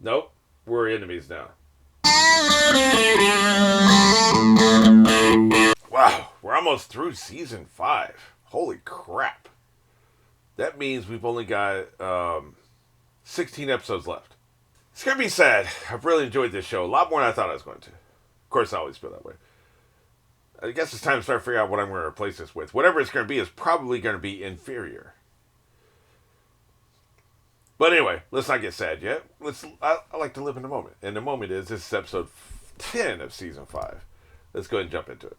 Nope. We're enemies now. Wow. We're almost through season 5. Holy crap. That means we've only got 16 episodes left. It's going to be sad. I've really enjoyed this show. A lot more than I thought I was going to. Of course, I always feel that way. I guess it's time to start figuring out what I'm going to replace this with. Whatever it's going to be is probably going to be inferior. But anyway, let's not get sad yet. I like to live in the moment. And the moment is, this is episode 10 of season 5. Let's go ahead and jump into it.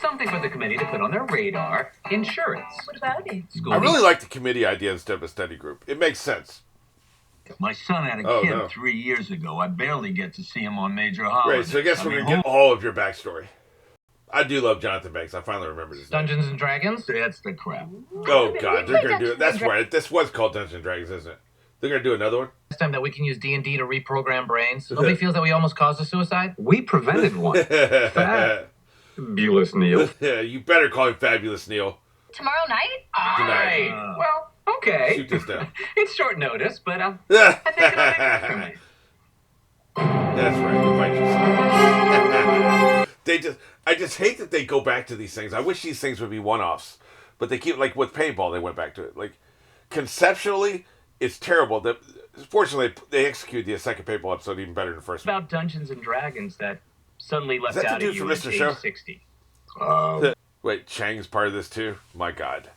Something for the committee to put on their radar. Insurance. What about it? I really like the committee idea instead of a study group. It makes sense. My son had a kid 3 years ago. I barely get to see him on major Right, holidays. so I guess we're going to get all of your backstory. I do love Jonathan Banks. I finally remembered his name. Dungeons and Dragons? That's the crap. Oh, God. They're going to do it. That's right. This was called Dungeons and Dragons, isn't it? They're going to do another one? Last time that we can use D&D to reprogram brains. Nobody feels that we almost caused a suicide? We prevented one. Fabulous, Neil. You better call him Fabulous Neil. Tomorrow night? Tonight. Well, okay. Shoot this down. It's short notice, but I think it'll make it for me. That's right. Invite yourself. I just hate that they go back to these things. I wish these things would be one-offs. But they keep, like with paintball, they went back to it. Like, conceptually, it's terrible. Fortunately, they executed the second paintball episode even better than the first one. About Dungeons and Dragons that suddenly left Is that the out dude of you from at Mr. age Show? 60. Wait, Chang's part of this too? My God.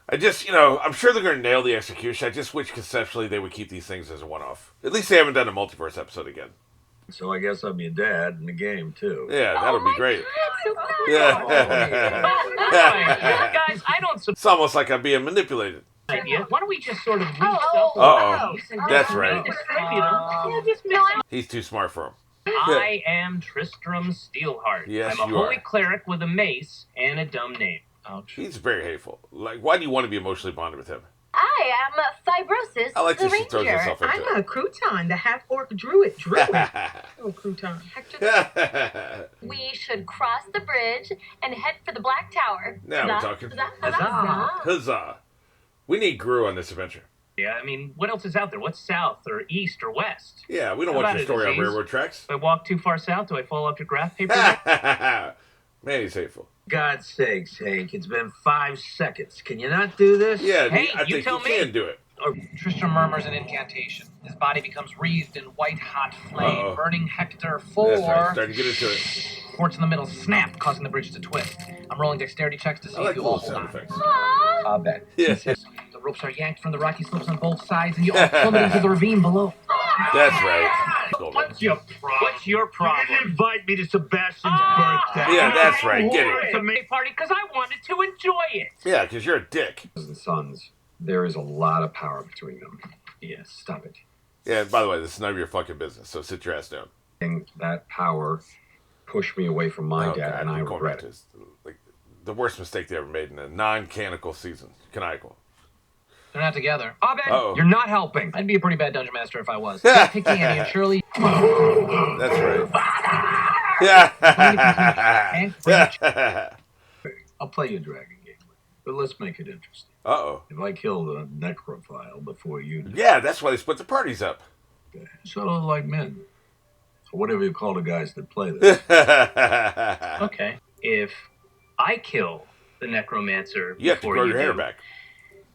I just, I'm sure they're going to nail the execution. I just wish conceptually they would keep these things as a one-off. At least they haven't done a multiverse episode again. So I guess I'm your dad in the game, too. Yeah, that'll be great. God, so Yeah. Guys, I don't It's almost like I'm being manipulated. idea. Why don't we just sort of reach Uh-oh. That's right. cool. He's too smart for him. I am Tristram Steelheart. Yes, I'm a you holy are. cleric with a mace and a dumb name. Ouch. He's very hateful. Like, why do you want to be emotionally bonded with him? I am Fibrosis, I like the that she throws ranger. herself into I'm a crouton, the half-orc druid. Druid. Oh, crouton. it. We should cross the bridge and head for the Black Tower. Now we're Huzzah, talking. huzzah, huzzah. Huzzah. We need Gru on this adventure. Yeah, I mean, what else is out there? What's south or east or west? Yeah, we don't How want about your a story on disease? railroad tracks. If I walk too far south, do I fall off your graph paper? Man, he's hateful. God's sakes, Hank, it's been 5 seconds. Can you not do this? Yeah, Hey, I you think tell you me. can do it. Tristram murmurs an incantation. His body becomes wreathed in white-hot flame, Uh-oh. burning Hector for... That's right, starting to get into it. Forts in the middle snapped, causing the bridge to twist. I'm rolling dexterity checks to see I like if the you all little hold sound on. effects. Aw. I'll bet. Yeah. The ropes are yanked from the rocky slopes on both sides, and you all plummet into the ravine below. That's right. What's your problem? What's your problem? You didn't invite me to Sebastian's birthday. Yeah, that's right. Get It's it. a May party because I wanted to enjoy it. Yeah, because you're a dick. And sons, there is a lot of power between them. Yes, stop it. Yeah, and by the way, this is none of your fucking business, so sit your ass down. And that power pushed me away from my Oh, dad, God, and I we're going regret back to it. this, like, the worst mistake they ever made in a non-canonical season. Canonical. They're not together. Abed, Uh-oh. you're not helping. I'd be a pretty bad dungeon master if I was. Picky Andy and Shirley. That's right. Yeah. I'll play you a dragon game, but let's make it interesting. Uh-oh. If I kill the necrophile before you do, Yeah, that's why they split the parties up. sort of like men, or whatever you call the guys that play this. Okay. If I kill the necromancer You have to before grow you your hair do, back.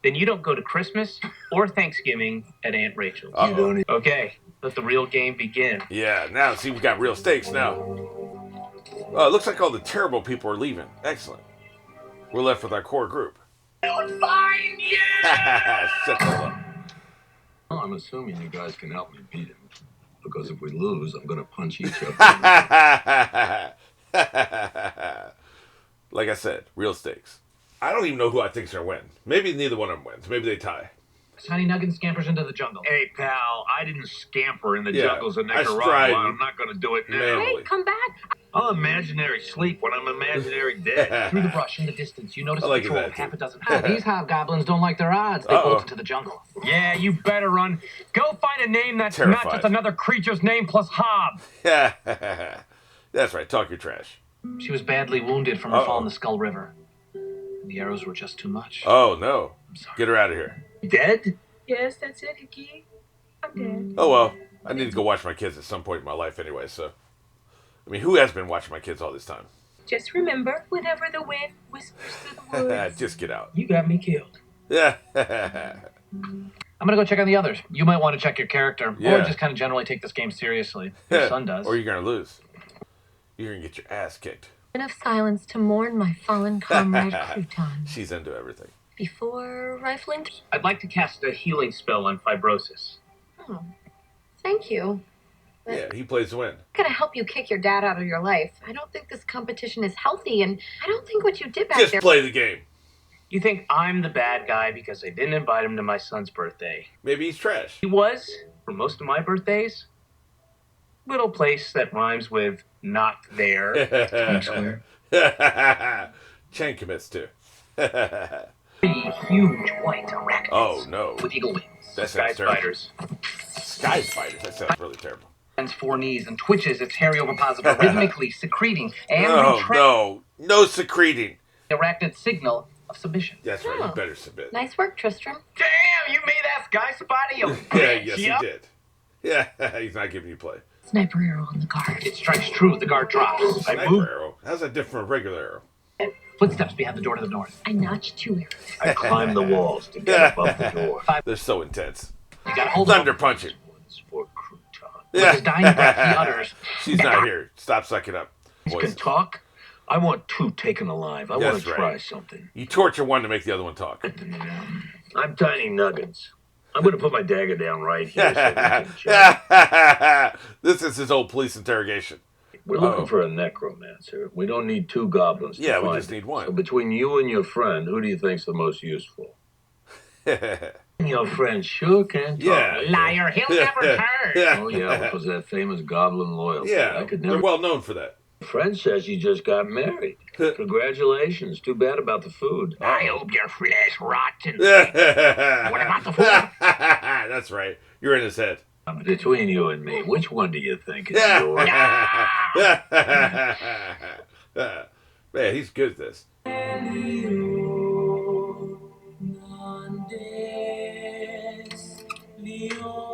then you don't go to Christmas or Thanksgiving at Aunt Rachel's. Uh-oh. You don't Okay, let the real game begin. Yeah, now see, we got real stakes now. Oh, it looks like all the terrible people are leaving. Excellent. We're left with our core group. I'll find you! Shut the hell Well, I'm assuming you guys can help me beat him, because if we lose, I'm going to punch each of you. up. Like I said, real stakes. I don't even know who I think's gonna win. Maybe neither one of them wins. Maybe they tie. Tiny Nuggin scampers into the jungle. Hey, pal, I didn't scamper in the Yeah, jungles of I Nicaragua. stride. I'm not going to do it now. Man. Hey, come back. I'll imaginary sleep when I'm imaginary dead. Through the brush in the distance, you notice I a like patrol that, of half too. a dozen. Oh, these hobgoblins don't like their odds. They Uh-oh. bolt into the jungle. Yeah, you better run. Go find a name that's Terrified. not just another creature's name plus hob. That's right. Talk your trash. She was badly wounded from her Uh-oh. fall in the Skull River. The arrows were just too much. Oh no! I'm sorry. Get her out of here. Dead? Yes, that's it, Hickey. I I'm dead. Oh well, I need to go watch my kids at some point in my life anyway. So, I mean, who has been watching my kids all this time? Just remember, whenever the wind whispers through the woods. Just get out. You got me killed. Yeah. I'm gonna go check on the others. You might want to check your character, Yeah. or just kind of generally take this game seriously. Your son does. Or you're gonna lose. You're gonna get your ass kicked. Enough silence to mourn my fallen comrade Crouton. She's into everything. Before rifling. I'd like to cast a healing spell on fibrosis. Oh, thank you. Yeah, he plays to win. I'm gonna help you kick your dad out of your life. I don't think this competition is healthy, and I don't think what you did back Just there. play the game. You think I'm the bad guy because I didn't invite him to my son's birthday? Maybe he's trash. He was, for most of my birthdays. Little place that rhymes with not there. Times Square. Chen commits to. Three huge white arachnids Oh no. with eagle wings. That Sky sounds terrible. spiders. Sky spiders. That sounds really terrible. Stands 4 knees and twitches its hairy ovipositor, rhythmically secreting and Oh retracting no secreting. the arachnid signal of submission. That's right. You better submit. Nice work, Tristram. Damn, you made that sky spider, you Yeah, bitch. yes, Yup. he did. Yeah, he's not giving you play. Sniper arrow on the guard. It strikes true. The guard drops. I Sniper move. arrow. How's that different from a regular arrow? Footsteps behind the door to the north. I notched 2 arrows. I climb the walls to get above the door. They're so intense. You got to hold Thunder on. punching. One's for Crouton. With his dying breath, he utters. She's not here. Stop sucking up. You can Voices. talk? I want 2 taken alive. I want That's to right. try something. You torture one to make the other one talk. I'm Tiny Nuggets. I'm going to put my dagger down right here so we can chat. This is his old police interrogation. We're looking for a necromancer. We don't need 2 goblins to Yeah, we find just it. need one. So between you and your friend, who do you think's the most useful? Your friend sure can talk. Yeah. Liar, he'll never turn. Yeah. Oh, yeah, because that famous goblin loyalty. Yeah, I could they're never... well known for that. Friend says you just got married. Congratulations. Too bad about the food. I hope your flesh rots and What about the food? That's right. You're in his head. Between you and me, which one do you think is Yeah. yours? Man, he's good at this.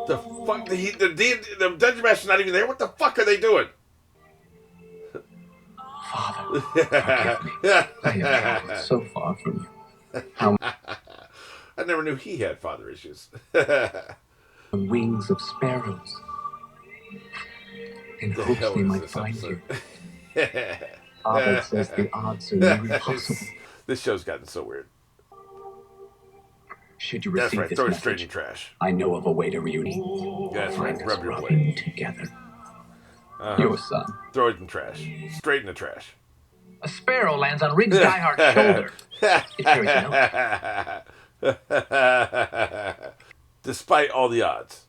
The fuck? The Dungeon Master's not even there? What the fuck are they doing? Father, forgive me. I have traveled so far from you. I never knew he had father issues. The wings of sparrows. In The hopes hell they is might this find episode? you. Father says the odds are nearly impossible. This show's gotten so weird. Should you That's receive right. this Throw it straight in message, trash. I know of a way to reunite. That's right. Find us Rub your rubbing blade. together. Uh-huh. Your son. Throw it in trash. Straight in the trash. A sparrow lands on Riggs Diehard's shoulder. It carries a note. Despite all the odds.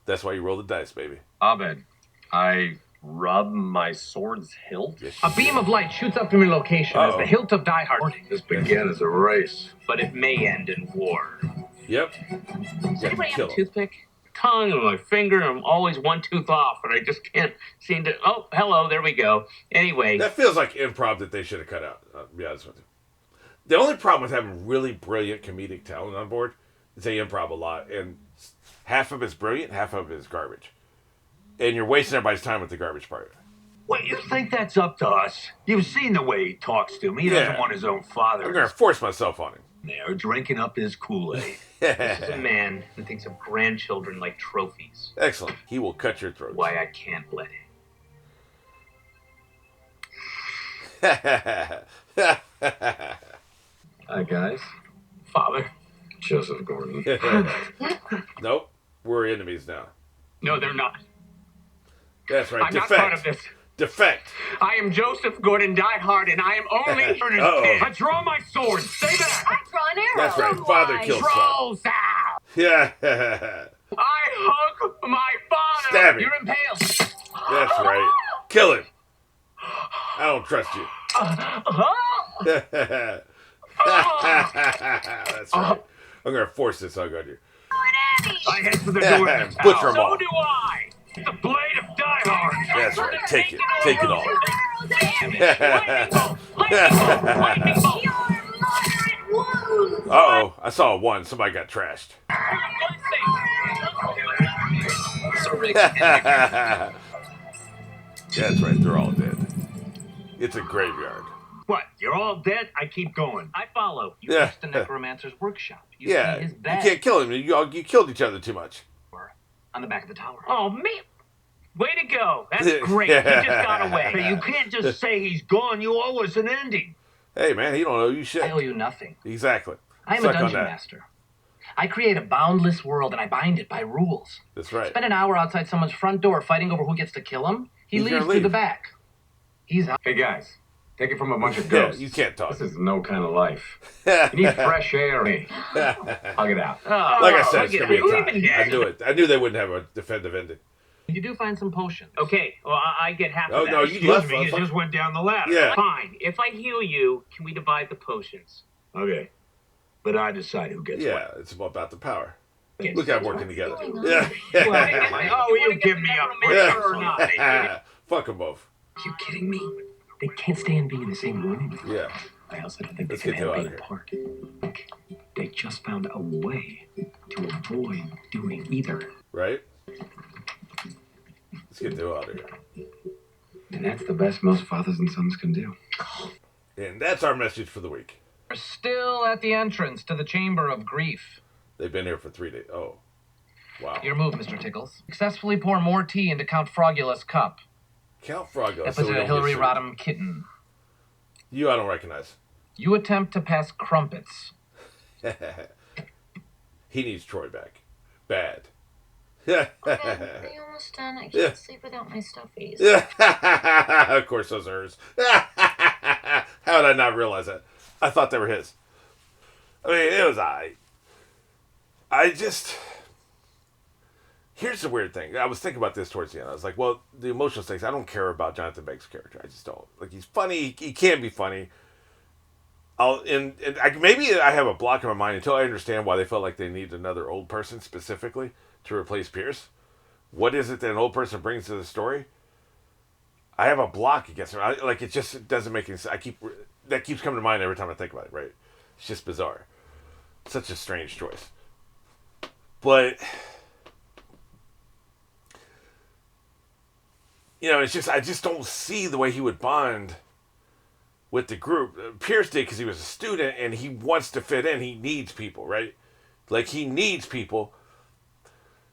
That's why you roll the dice, baby. Abed, I rub my sword's hilt? Yes, A beam of light shoots up from your location as the hilt of Diehard. This began as a race. But it may end in war. Yep. Does anybody have Kill a him. toothpick? Tongue and my finger, I'm always one tooth off, and I just can't seem to. Oh, hello, there we go. Anyway, That feels like improv that they should have cut out. I'll be honest with you. The only problem with having really brilliant comedic talent on board is they improv a lot, and half of it's brilliant, half of it is garbage. And you're wasting everybody's time with the garbage part. Wait, you think that's up to us? You've seen the way he talks to me. He Yeah. doesn't want his own I'm father going to force myself on him. there drinking up his Kool-Aid. this is a man who thinks of grandchildren like trophies. Excellent. He will cut your throat. Why I can't let him. Hi, guys. Father. Joseph Gordon. Nope. We're enemies now. No, they're not. That's right. I'm not part of Defect. this. Defect. I am Joseph Gordon Diehard, and I am only Ernest Uh-oh. Kid. I draw my sword. Stay back. I draw an arrow. That's right. So Father why? killed son. Trolls out. Yeah. I hug my father. Stab him. You're impaled. That's right. Kill him. I don't trust you. That's right. I'm going to force this hug on you. I head for the door. of this Butcher house. 'em all. So do I. The blade of Diehard. That's right. Take it. Take it all. Lightning bolt. Your moderate wounds. Uh-oh. I saw one. Somebody got trashed. Let's see. really. That's right, they're all dead. It's a graveyard. What? You're all dead? I keep going. I follow. You Yeah. reached the necromancer's workshop. You Yeah, see his you bed can't kill him. You killed each other too much. on the back of the tower. Oh, man. Way to go. That's great. He just got away. Hey, you can't just say he's gone. You owe us an ending. Hey, man, he don't owe you shit. I owe you nothing. Exactly. I am Suck a on dungeon that. master. I create a boundless world and I bind it by rules. That's right. Spend an hour outside someone's front door fighting over who gets to kill him. He He's leaves gonna through leave. the back. He's out. Hey guys, take it from a bunch of Yeah, ghosts. you can't talk. This is no kind of life. You need fresh air. Hey, I'll get out. Like I said, it's look gonna at be a that. tie. Even I knew it. I knew they wouldn't have a definitive ending. You do find some potions. Okay, well, I get half Oh of that. no, you Excuse left. me, you motherfucker. just went down the ladder. Yeah. Fine. If I heal you, can we divide the potions? Okay. But I decide who gets Yeah, it's about the power. what. Look at them working together. going on? Yeah. Oh, you give me a break or not? Yeah. Fuck them both. Are you kidding me? They can't stand being in the same room. Yeah. I also don't think Let's they get can the hell handle out being of here. apart. They just found a way to avoid doing either. Right? Let's get the hell out of here. And that's the best most fathers and sons can do. And that's our message for the week. We're still at the entrance to the Chamber of Grief. They've been here for 3 days. Oh. Wow. Your move, Mr. Tickles. Successfully pour more tea into Count Frogula's cup. Count Fargo. Episode Hillary Rodham Kitten. You I don't recognize. You attempt to pass crumpets. He needs Troy back. Bad. Okay, are you almost done? I can't Yeah. sleep without my stuffies. Of course those are hers. How did I not realize that? I thought they were his. I mean, it was I just... Here's the weird thing. I was thinking about this towards the end. I was like, well, the emotional stakes, I don't care about Jonathan Banks' character. I just don't. Like, he's funny. He can be funny. Maybe I have a block in my mind until I understand why they felt like they need another old person specifically to replace Pierce. What is it that an old person brings to the story? I have a block against him. It doesn't make any sense. That keeps coming to mind every time I think about it, right? It's just bizarre. Such a strange choice. But... it's just, I just don't see the way he would bond with the group. Pierce did because he was a student and he wants to fit in. He needs people, right? Like, he needs people.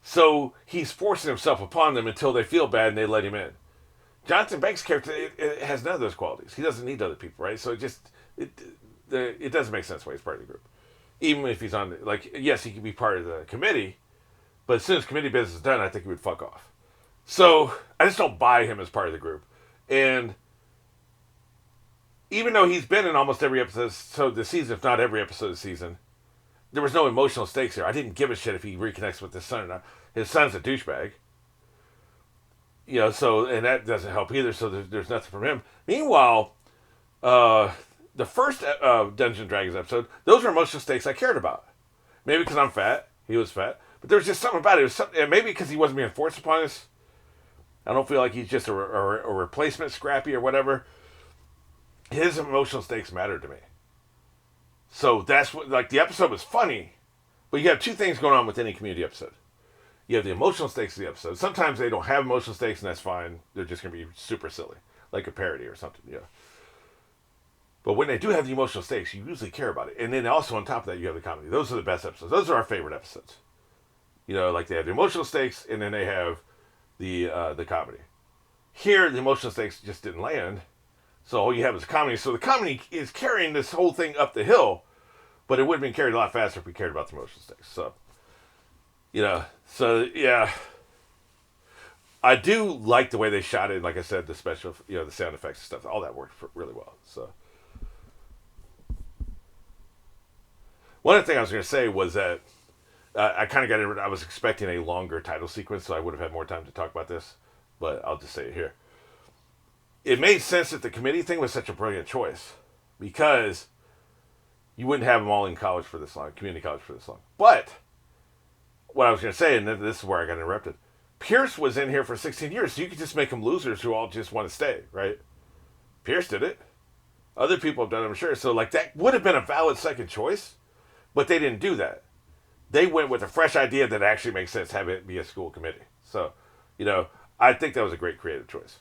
So he's forcing himself upon them until they feel bad and they let him in. Jonathan Banks' character, it has none of those qualities. He doesn't need other people, right? So it doesn't make sense why he's part of the group. Even if he's on, yes, he can be part of the committee, but as soon as committee business is done, I think he would fuck off. So, I just don't buy him as part of the group. And even though he's been in almost every episode of the season, if not every episode of the season, there was no emotional stakes here. I didn't give a shit if he reconnects with his son or not. His son's a douchebag. And that doesn't help either, so there's nothing from him. Meanwhile, the first Dungeons & Dragons episode, those were emotional stakes I cared about. Maybe because I'm fat. He was fat. But there was just something about it. And maybe because he wasn't being forced upon us. I don't feel like he's just a replacement Scrappy or whatever. His emotional stakes mattered to me. So that's what, the episode was funny, but you have two things going on with any community episode. You have the emotional stakes of the episode. Sometimes they don't have emotional stakes, and that's fine. They're just going to be super silly, like a parody or something, But when they do have the emotional stakes, you usually care about it. And then also on top of that, you have the comedy. Those are the best episodes. Those are our favorite episodes. They have the emotional stakes, and then they have the comedy. Here, the emotional stakes just didn't land, so all you have is comedy. So the comedy is carrying this whole thing up the hill, but it would have been carried a lot faster if we cared about the emotional stakes. So, I do like the way they shot it. Like I said, the special, the sound effects and stuff, all that worked really well. So, one of the things I was going to say was that I kind of got it. I was expecting a longer title sequence, so I would have had more time to talk about this, but I'll just say it here. It made sense that the committee thing was such a brilliant choice because you wouldn't have them all in college for this long, community college for this long. But what I was going to say, and this is where I got interrupted, Pierce was in here for 16 years, so you could just make them losers who all just want to stay, right? Pierce did it. Other people have done it, I'm sure. So, that would have been a valid second choice, but they didn't do that. They went with a fresh idea that actually makes sense, have it be a school committee. So, You know, I think that was a great creative choice.